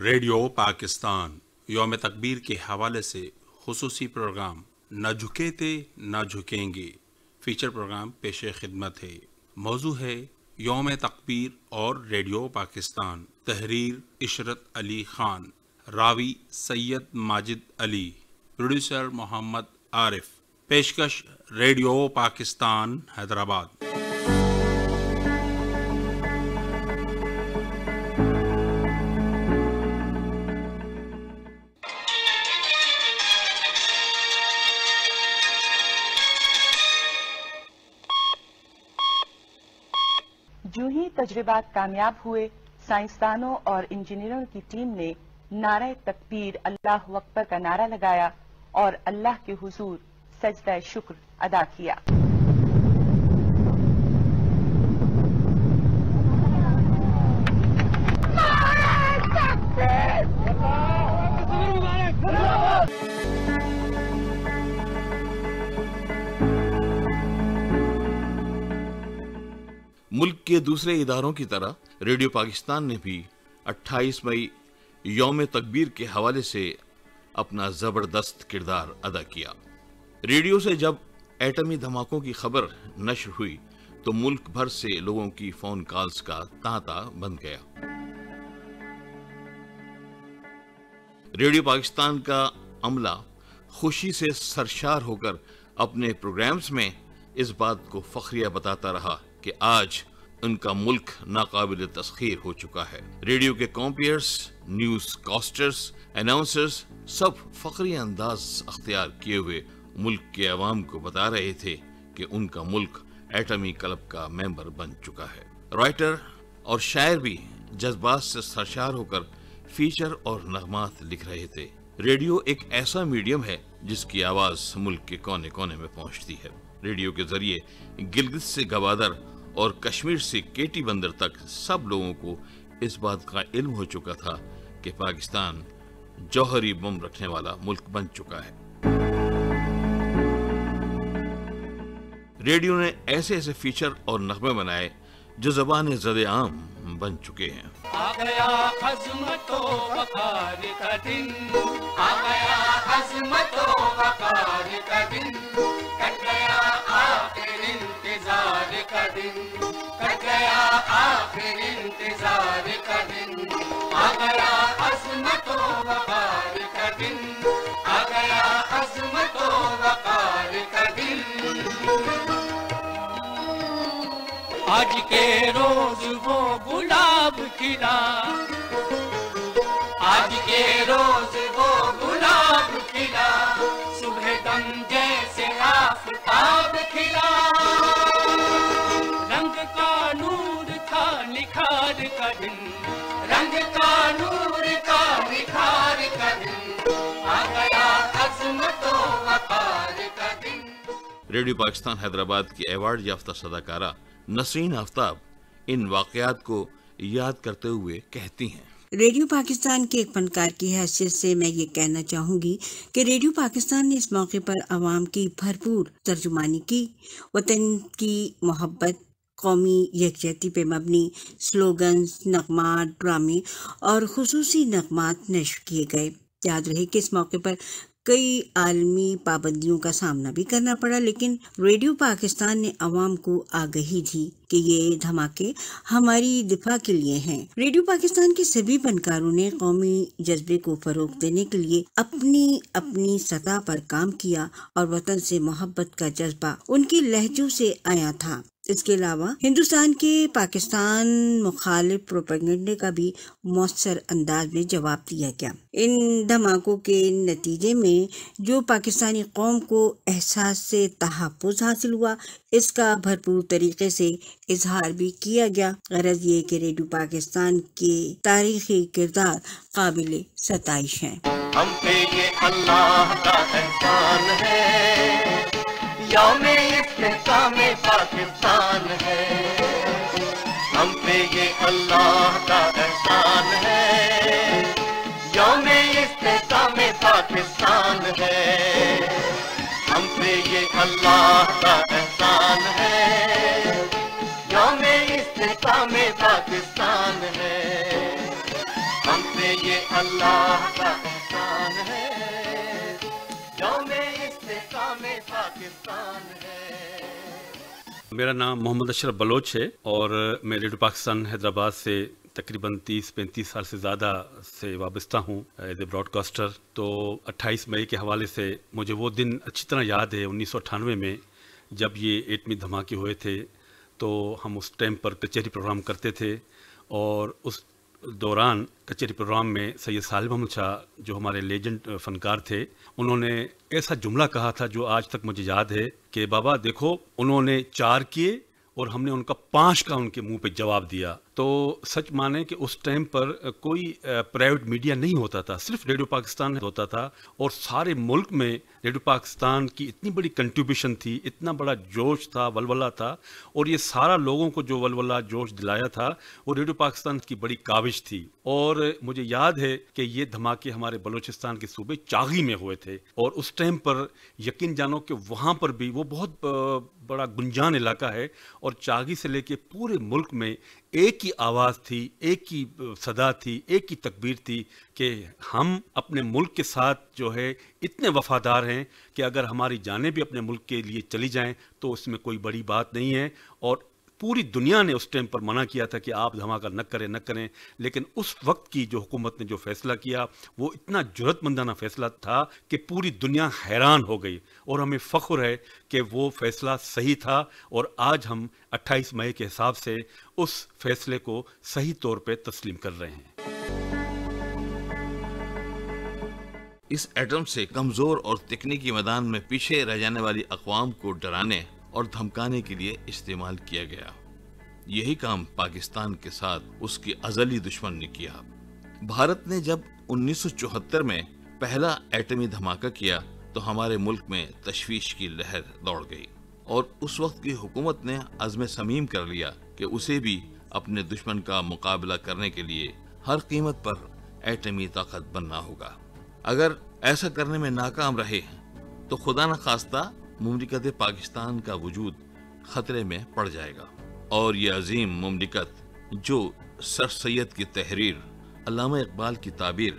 Radio Pakistan یوم تکبیر کے حوالے سے خصوصی پروگرام نہ جھکے تھے نہ جھکیں گے فیچر پروگرام پیش خدمت ہے۔ موضوع ہے یوم تکبیر اور ریڈیو پاکستان۔ تحریر عشرت علی خان، راوی سید ماجد علی، پروڈیوسر محمد عارف۔ پیشکش ریڈیو پاکستان حیدرآباد۔ جو ہی تجربات کامیاب ہوئے، سائنسدانوں اور انجینئروں کی ٹیم نے نعرہ تکبیر اللہ اکبر کا نعرہ لگایا اور اللہ کے حضور سجدہ شکر ادا کیا۔ ملک کے دوسرے اداروں کی طرح ریڈیو پاکستان نے بھی 28 مئی یوم تکبیر کے حوالے سے اپنا زبردست کردار ادا کیا۔ ریڈیو سے جب ایٹمی دھماکوں کی خبر نشر ہوئی تو ملک بھر سے لوگوں کی فون کالز کا تانتا بن گیا۔ ریڈیو پاکستان کا عملہ خوشی سے سرشار ہو کر اپنے پروگرامز میں اس بات کو فخریہ بتاتا رہا کہ آج ان کا ملک ناقابل تسخیر ہو چکا ہے۔ ریڈیو کے کمپیئرز، نیوز کاسٹرز، اناؤنسرز سب فخری انداز اختیار کیے ہوئے ملک کے عوام کو بتا رہے تھے کہ ان کا ملک ایٹمی کلب کا ممبر بن چکا ہے۔ رائٹر اور شاعر بھی جذبات سے سرشار ہو کر فیچر اور نغمات لکھ رہے تھے۔ ریڈیو ایک ایسا میڈیم ہے جس کی آواز ملک کے کونے کونے میں پہنچتی ہے۔ ریڈیو کے ذریعے گلگت سے گوادر اور کشمیر سے کیٹی بندر تک سب لوگوں کو اس بات کا علم ہو چکا تھا کہ پاکستان جوہری بم رکھنے والا ملک بن چکا ہے۔ ریڈیو نے ایسے ایسے فیچر اور نغمے بنائے جو زبان زد عام بن چکے ہیں۔ آ گیا عظمت و وقار کا دن، آ گیا عظمت و وقار کا دن، کٹ گیا آخر انتظار کا دن، کٹ گیا آخر انتظار کا دن، آ گیا عظمت و وقار کا دن، آ گیا عظمت و وقار کا دن۔ آج کے روز وہ گلاب کھلا، آج کے روز وہ گلاب کھلا، صبح دم جیسے آفتاب کھلا، رنگ کا نور تھا نکھار کا دن، رنگ کا نور کا نکھار کا دن، آ گیا عظمت و وقار کا دن۔ ریڈیو پاکستان حیدرآباد کی ایوارڈ یافتہ صداکارہ نسرین آفتاب ان واقعات کو یاد کرتے ہوئے کہتی ہیں۔ ریڈیو پاکستان کے ایک فنکار کی حیثیت سے میں یہ کہنا چاہوں گی کہ ریڈیو پاکستان نے اس موقع پر عوام کی بھرپور ترجمانی کی۔ وطن کی محبت، قومی یکجہتی پہ مبنی سلوگنز، نغمات، ڈرامے اور خصوصی نغمات نشر کیے گئے۔ یاد رہے کہ اس موقع پر کئی عالمی پابندیوں کا سامنا بھی کرنا پڑا، لیکن ریڈیو پاکستان نے عوام کو آگہی دی کہ یہ دھماکے ہماری دفاع کے لیے ہیں۔ ریڈیو پاکستان کے سبھی فنکاروں نے قومی جذبے کو فروغ دینے کے لیے اپنی سطح پر کام کیا اور وطن سے محبت کا جذبہ ان کے لہجوں سے آیا تھا۔ اس کے علاوہ ہندوستان کے پاکستان مخالف پروپیگنڈے کا بھی مؤثر انداز میں جواب دیا گیا۔ ان دھماکوں کے نتیجے میں جو پاکستانی قوم کو احساس سے تحفظ حاصل ہوا، اس کا بھرپور طریقے سے اظہار بھی کیا گیا۔ غرض یہ کہ ریڈیو پاکستان کے تاریخی کردار قابل ستائش ہیں۔ ہم پہ یہ اللہ کا احسان ہے، یوم استحکام پاکستان ہے، ہم پہ یہ اللہ کا احسان ہے، یوم استحکام پاکستان ہے، ہم پہ یہ اللہ کا احسان ہے، یوم استحکام پاکستان ہے، ہم پہ یہ अल्लाह का एहसान है, यौम इस्तिक़ाम पाकिस्तान है। मेरा नाम मोहम्मद अशरफ बलोच है और मैं रेडियो पाकिस्तान हैदराबाद से तकरीबन 30-35 साल से ज़्यादा से वाबस्ता हूँ एज ए ब्रॉडकास्टर। तो 28 मई के हवाले से मुझे वो दिन अच्छी तरह याद है 1998 में जब ये एटमी धमाके हुए थे। तो हम उस टाइम पर कचहरी प्रोग्राम करते थे और उस दौरान कचहरी प्रोग्राम में सैयद सालिम अहमद शाह जो हमारे लेजेंड फनकार थे, उन्होंने ऐसा जुमला कहा था जो आज तक मुझे याद है कि बाबा देखो उन्होंने 4 किए और हमने उनका 5 का उनके मुंह पे जवाब दिया। तो सच माने कि उस टाइम पर कोई प्राइवेट मीडिया नहीं होता था, सिर्फ रेडियो पाकिस्तान होता था और सारे मुल्क में रेडियो पाकिस्तान की इतनी बड़ी कंट्रीब्यूशन थी, इतना बड़ा जोश था, वलवला था और ये सारा लोगों को जो वलवला जोश दिलाया था वो रेडियो पाकिस्तान की बड़ी काविश थी। और मुझे याद है कि ये धमाके हमारे बलूचिस्तान के सूबे चागी में हुए थे और उस टाइम पर यकीन जानो कि वहाँ पर भी वो बहुत बड़ा गुंजान इलाका है और चागी से लेके पूरे मुल्क में एक ही आवाज़ थी, एक ही सदा थी, एक ही तकबीर थी कि हम अपने मुल्क के साथ जो है इतने वफादार हैं कि अगर हमारी जानें भी अपने मुल्क के लिए चली जाएं तो उसमें कोई बड़ी बात नहीं है। और पूरी दुनिया ने उस टाइम पर मना किया था कि आप धमाका न करें, लेकिन उस वक्त की जो हुकूमत ने जो फैसला किया वो इतना जुर्रतमंदाना फैसला था कि पूरी दुनिया हैरान हो गई और हमें फ़ख्र है कि वो फैसला सही था और आज हम 28 मई के हिसाब से उस फैसले को सही तौर पे तस्लीम कर रहे हैं। इस एटम से कमजोर और तकनीकी मैदान में पीछे रह जाने वाली अक़वाम को डराने और धमकाने के लिए इस्तेमाल किया गया। यही काम पाकिस्तान के साथ उसके अज़ली दुश्मन ने किया। भारत ने जब 1974 में पहला एटमी धमाका किया तो हमारे मुल्क में तशवीश की लहर दौड़ गई और उस वक्त की हुकूमत ने अज़्म समीम कर लिया कि उसे भी अपने दुश्मन का मुकाबला करने के लिए हर कीमत पर एटमी ताकत बनना होगा। अगर ऐसा करने में नाकाम रहे तो खुदा न खास्ता मुमलिकत पाकिस्तान का वजूद खतरे में पड़ जाएगा और ये अजीम मुमलिकत जो सर सैयद की तहरीर, अल्लामा इकबाल की ताबीर,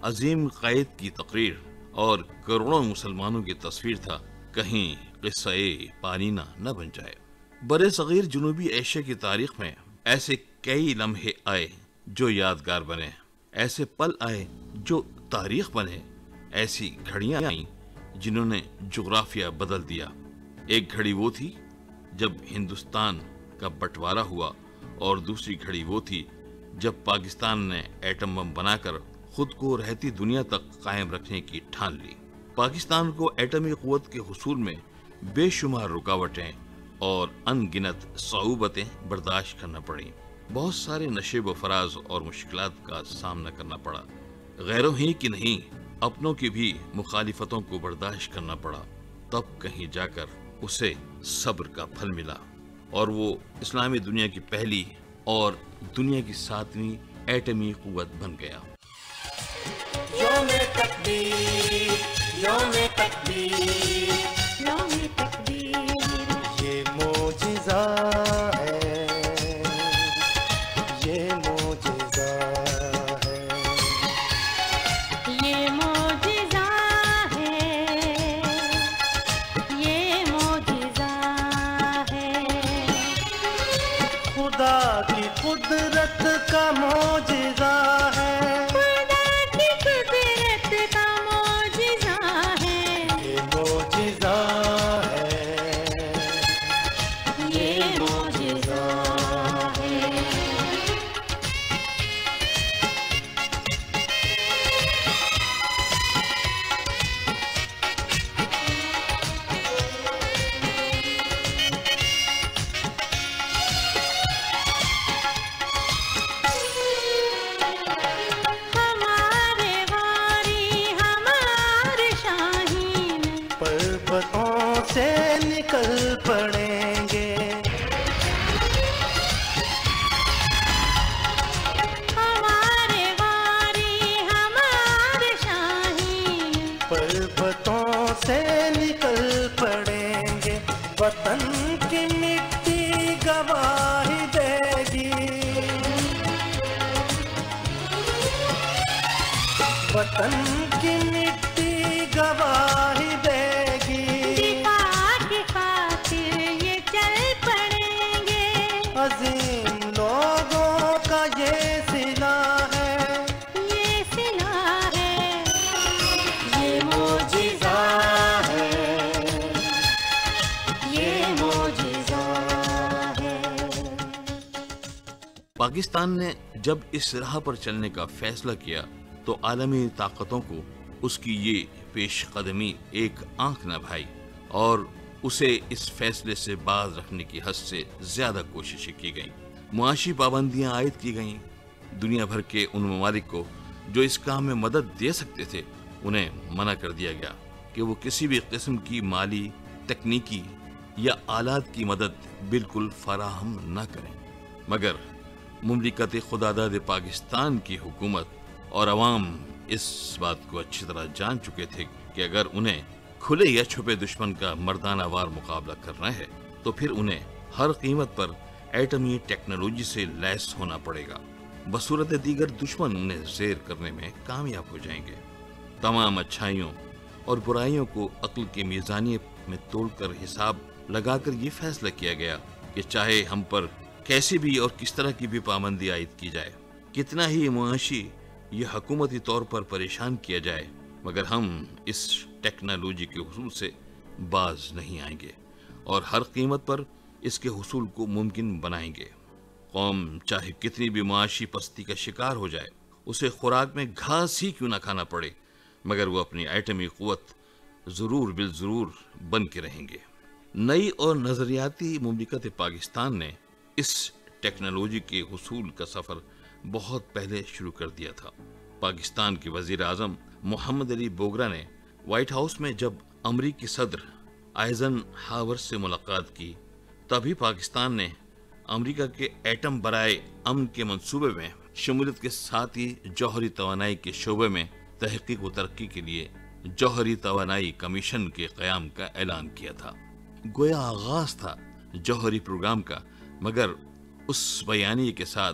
अजीम क़ायद की तकरीर और करोड़ों मुसलमानों की तस्वीर था, कहीं क़िस्सा-ए पानीना न बन जाए। बड़े सगीर जनूबी एशिया की तारीख में ऐसे कई लम्हे आए जो यादगार बने, ऐसे पल आए जो तारीख बने, ऐसी घड़ियां आईं जिन्होंने जुग्राफिया बदल दिया। एक घड़ी वो थी जब हिंदुस्तान का बंटवारा हुआ और दूसरी घड़ी वो थी जब पाकिस्तान ने एटम बम बनाकर खुद को रहती दुनिया तक कायम रखने की ठान ली। पाकिस्तान को एटमी क़ुव्वत के हुसूल में बेशुमार रुकावटें और अनगिनत सऊबतें बर्दाश्त करना पड़ी। बहुत सारे नशे व फराज और मुश्किलात का सामना करना पड़ा। गैरों ही की नहीं अपनों की भी मुखालिफतों को बर्दाश्त करना पड़ा। तब कहीं जाकर उसे सब्र का फल मिला और वो इस्लामी दुनिया की पहली और दुनिया की 7वीं एटमी क़ुव्वत बन गया। यौमे तकबीर, यौमे तकबीर, यौमे तकबीर, ये मोजिज़ा है, ये मोजिज़ा है, ये मोजिज़ा है, ये मोजिज़ा है, खुदा की कुदरत का मोजिज़ा है, खुदा की कुदरत का मोजिज़ा है, ये मोजिज़ा है, ये मोजिज़ा है। हमारे वारी हमारे शाहीन पर्वतों से निकल पड़ेंगे, हमारे वारी हमारे शाहीन पर्वतों से निकल पड़ेंगे, वतन की मिट्टी गवाही देगी, वतन की मिट्टी गवाही देगी, दिफा की खातिर ये चल पड़ेंगे, अजीम लोगों का ये सिला है, ये सिला है, ये मोजिज़ा है, ये मोजिज़ा है। पाकिस्तान ने जब इस राह पर चलने का फैसला किया तो आलमी ताकतों को उसकी ये पेशकदमी एक आंख न भाई और उसे इस फैसले से बाज रखने की हद से ज्यादा कोशिशें की गईं। मुआशी पाबंदियां आयद की गईं। दुनिया भर के उन ममालिक को जो इस काम में मदद दे सकते थे उन्हें मना कर दिया गया कि वो किसी भी किस्म की माली, तकनीकी या आलात की मदद बिल्कुल फराहम न करें। मगर मुमलिकत खुदादाद पाकिस्तान की हुकूमत और अवाम इस बात को अच्छी तरह जान चुके थे कि अगर उन्हें खुले या छुपे दुश्मन का मर्दाना वार मुकाबला करना है तो फिर उन्हें हर कीमत पर एटमी टेक्नोलॉजी से लैस होना पड़ेगा। बसूरत दीगर दुश्मन उन्हें ज़ेर करने में कामयाब हो जाएंगे। तमाम अच्छाइयों और बुराइयों को अक्ल के मीज़ानिये में तोड़कर हिसाब लगाकर ये फैसला किया गया कि चाहे हम पर कैसी भी और किस तरह की भी पाबंदी आयद की जाए, कितना ही मुआशी या हुकूमती तौर पर परेशान किया जाए, मगर हम इस टेक्नोलॉजी के हुसूल से बाज नहीं आएंगे और हर कीमत पर इसके हुसूल को मुमकिन बनाएंगे। कौम चाहे कितनी भी मुआशी पस्ती का शिकार हो जाए, उसे खुराक में घास ही क्यों ना खाना पड़े, मगर वो अपनी एटमी क़ुव्वत ज़रूर बिल ज़रूर बन के रहेंगे। नई और नज़रियाती मुमलिकत पाकिस्तान ने इस टेक्नोलॉजी के हुसूल का सफ़र बहुत पहले शुरू कर दिया था। पाकिस्तान के वज़ीर आज़म मोहम्मद अली बोगरा ने व्हाइट हाउस में जब अमरीकी सदर आइज़नहावर से मुलाकात की तभी पाकिस्तान ने अमरीका के एटम बराए अमन के मंसूबे में शमूलियत के साथ ही जौहरी तवानाई के शोबे में तहकीक व तरक्की के लिए जौहरी तवानाई कमीशन के क़याम का ऐलान किया था। गोया आगाज था जौहरी प्रोग्राम का, मगर उस बयानी के साथ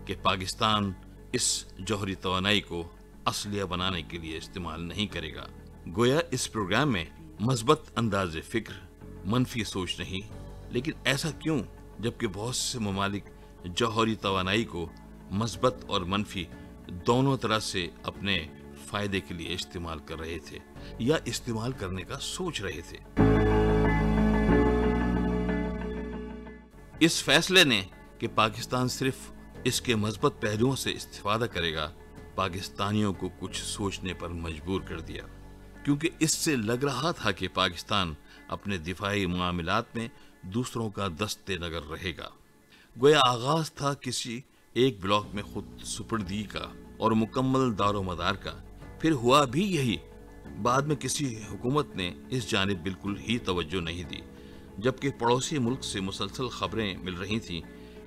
कि पाकिस्तान इस जौहरी तवानाई को असलिया बनाने के लिए इस्तेमाल नहीं करेगा। गोया इस प्रोग्राम में मस्बत अंदाज़ फ़िक्र, मनफी सोच नहीं, लेकिन ऐसा क्यों जबकि बहुत से ममालिक जौहरी तवानाई को मस्बत और मनफी दोनों तरह से अपने फ़ायदे के लिए इस्तेमाल कर रहे थे या इस्तेमाल करने का सोच रहे थे। इस फैसले ने कि पाकिस्तान सिर्फ इसके मस्बत पहलुओं से इस्तेफादा करेगा पाकिस्तानियों को कुछ सोचने पर मजबूर कर दिया, क्योंकि इससे लग रहा था कि पाकिस्तान अपने दिफाई मामलात में दूसरों का दस्ते नगर रहेगा। गोया आगाज था किसी एक ब्लॉक में खुद सुपुर्दगी का और मुकम्मल दारो मदार का। फिर हुआ भी यही। बाद में किसी हुकूमत ने इस जानिब बिल्कुल ही तवज्जो नहीं दी, जबकि पड़ोसी मुल्क से मुसलसल खबरें मिल रही थीं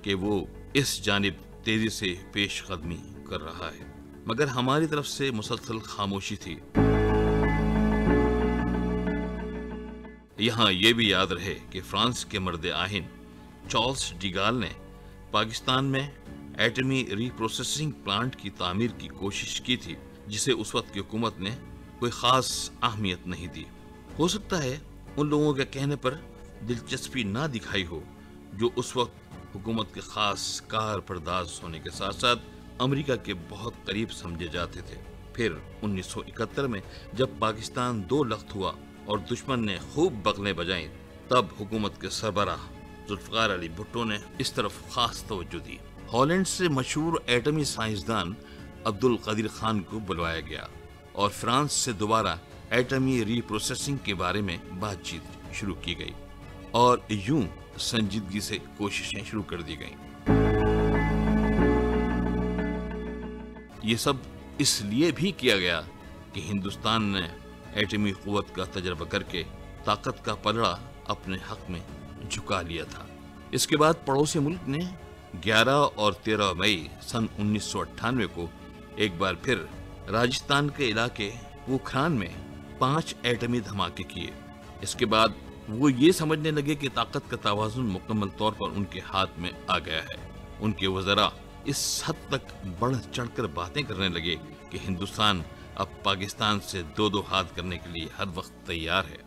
कि वो इस जानिब तेजी से पेश कदमी कर रहा है, मगर हमारी तरफ से मुसलसल खामोशी थी। यहाँ ये भी याद रहे कि फ्रांस के मर्द आहिन चार्ल्स डिगाल ने पाकिस्तान में एटमी रीप्रोसेसिंग प्लांट की तामीर की कोशिश की थी, जिसे उस वक्त की हुकूमत ने कोई ख़ास अहमियत नहीं दी। हो सकता है उन लोगों के कहने पर दिलचस्पी ना दिखाई हो जो उस वक्त हुकूमत के ख़ास कार परदाज होने के साथ साथ अमेरिका के बहुत करीब समझे जाते थे। फिर 1971 में जब पाकिस्तान दो लख्त हुआ और दुश्मन ने खूब बगलें बजाईं, तब हुकूमत के सरबराह जुल्फ़िकार अली भुट्टो ने इस तरफ खास तवज्जो दी। हॉलैंड से मशहूर एटमी साइंसदान अब्दुल कदीर खान को बुलवाया गया और फ्रांस से दोबारा एटमी रीप्रोसेसिंग के बारे में बातचीत शुरू की गई और यूं संजीदगी से कोशिशें शुरू कर दी गईं। ये सब इसलिए भी किया गया कि हिंदुस्तान ने एटमी क़ुव्वत का तजर्बा करके ताकत का पलड़ा अपने हक में झुका लिया था। इसके बाद पड़ोसी मुल्क ने 11 और 13 मई सन 1998 को एक बार फिर राजस्थान के इलाके पोखरान में 5 एटमी धमाके किए। इसके बाद वो ये समझने लगे कि ताकत का तवाज़ुन मुकम्मल तौर पर उनके हाथ में आ गया है। उनके वज़रा इस हद तक बढ़ चढ़कर बातें करने लगे कि हिंदुस्तान اب پاکستان سے دو دو ہاتھ کرنے کے لیے ہر وقت تیار ہے۔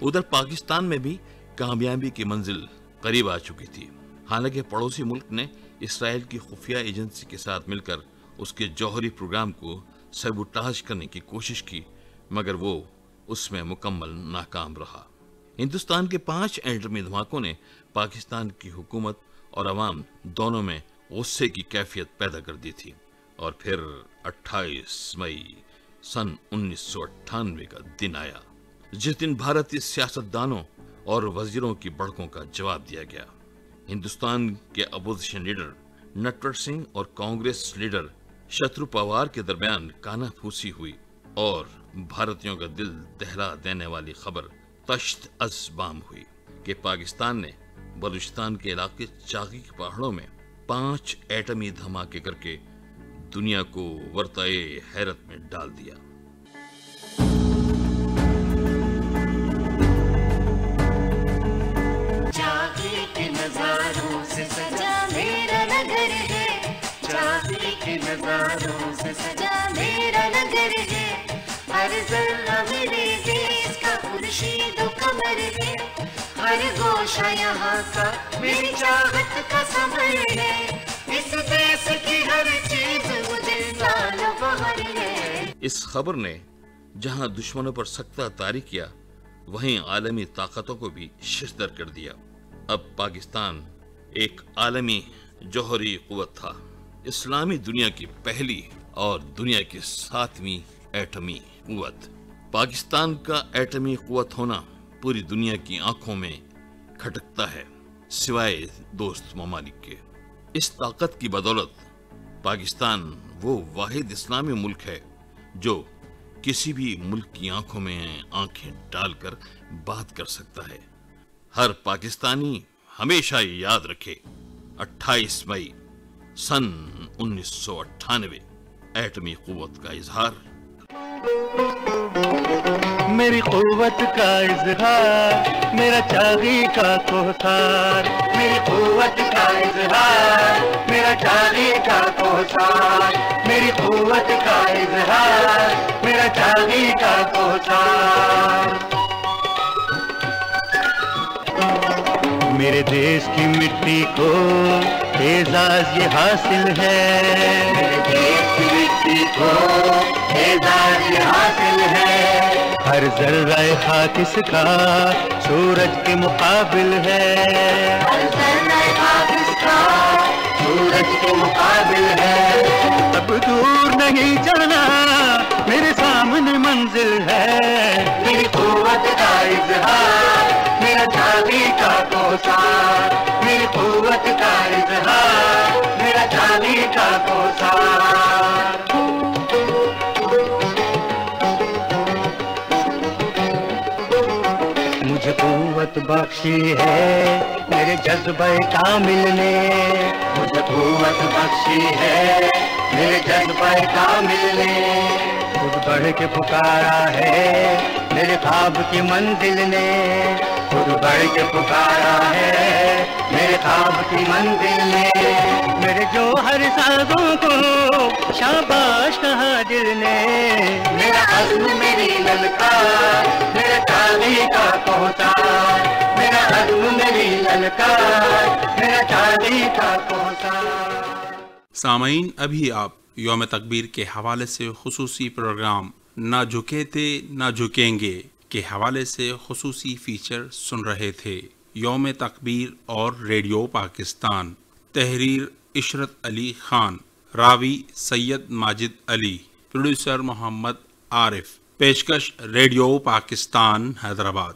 ادھر پاکستان میں بھی کامیابی کی منزل قریب آ چکی تھی، حالانکہ پڑوسی ملک نے اسرائیل کی خفیہ ایجنسی کے ساتھ مل کر اس کے جوہری پروگرام کو سیبوٹاژ کرنے کی کوشش کی، مگر وہ اس میں مکمل ناکام رہا۔ ہندوستان کے 5 ایٹمی دھماکوں نے پاکستان کی حکومت اور عوام دونوں میں غصے کی کیفیت پیدا کر دی تھی، اور پھر 28 مئی سن 1998 کا دن آیا جس دن بھارتی سیاستدانوں اور وزیروں کی بڑکوں کا جواب دیا گیا۔ ہندوستان کے اپوزیشن لیڈر نٹور سنگھ اور کانگریس لیڈر شترو پوار کے درمیان کانا پھوسی ہوئی، اور بھارتیوں کا دل دہلا دینے والی خبر تشت از بام ہوئی کہ پاکستان نے بلوچستان کے علاقے چاغی کے پہاڑوں میں 5 ایٹمی دھماکے کر کے دنیا کو ورطۂ حیرت میں ڈال دیا۔ چاغی کے نظاروں سے سجا میرا نگر ہے، چاغی کے نظاروں سے سجا میرا نگر ہے، ہر ذرہ میرے دیس کا خورشید و قمر ہے، ہر گوشہ یہاں کا میری چاہت کا ثمر ہے، اس دیس کی ہر چیز مجھے لال و بہر ہے۔ اس خبر نے جہاں دشمنوں پر سکتہ طاری کیا، وہیں عالمی طاقتوں کو بھی ششدر کر دیا۔ اب پاکستان ایک عالمی جوہری قوت تھا، اسلامی دنیا کی پہلی اور دنیا کی 7ویں ایٹمی قوت۔ پاکستان کا ایٹمی قوت ہونا پوری دنیا کی آنکھوں میں کھٹکتا ہے، سوائے دوست ممالک کے۔ اس طاقت کی بدولت پاکستان وہ واحد اسلامی ملک ہے جو کسی بھی ملک کی آنکھوں میں آنکھیں ڈال کر بات کر سکتا ہے۔ ہر پاکستانی ہمیشہ یاد رکھے 28 مئی سن 1998 ایٹمی قوت کا اظہار۔ میری قوت کا اظہار، میرا چاغی کا کوثار، میری قوت کا اظہار، میرا چاغی کا کوثار، میری قوت کا اظہار، میرا چاغی کا کوثار۔ میرے دیس کی مٹی کو اعزاز یہ حاصل ہے، میرے دیس کی مٹی کو اعزاز یہ حاصل ہے، ہر ذرہ خاک اس کا سورج کے مقابل ہے، ہر ذرہ خاک اس کا سورج کے مقابل ہے۔ اب دور نہیں جانا میرے سامنے منزل ہے، میری قوت کا اظہار، میرا چاغی کا کوثار، میری قوت کا اظہار، میرا چاغی کا کوثار۔ مجھے قوت بخشی ہے میرے جذبہ کامل نے، مجھے قوت بخشی ہے میرے جذبہ کامل نے، خود بڑھ کے پکارا ہے میرے خواب کی منزل نے، خود بڑھ کے پکارا ہے میرے خواب کی منزل نے، میرے جو ہر سازوں کو شاباش کہا دل نے، میرا عزم میری للکار، میرا چاغی کا کوثار، میرا عزم میری للکار، میرا چاغی کا کوثار۔ سامعین، ابھی آپ یوم تکبیر کے حوالے سے خصوصی پروگرام نہ جھکے تھے نہ جھکیں گے کے حوالے سے خصوصی فیچر سن رہے تھے۔ یوم تکبیر اور ریڈیو پاکستان، تحریر عشرت علی خان، راوی سید ماجد علی، پروڈیوسر محمد عارف، پیشکش ریڈیو پاکستان حیدرآباد۔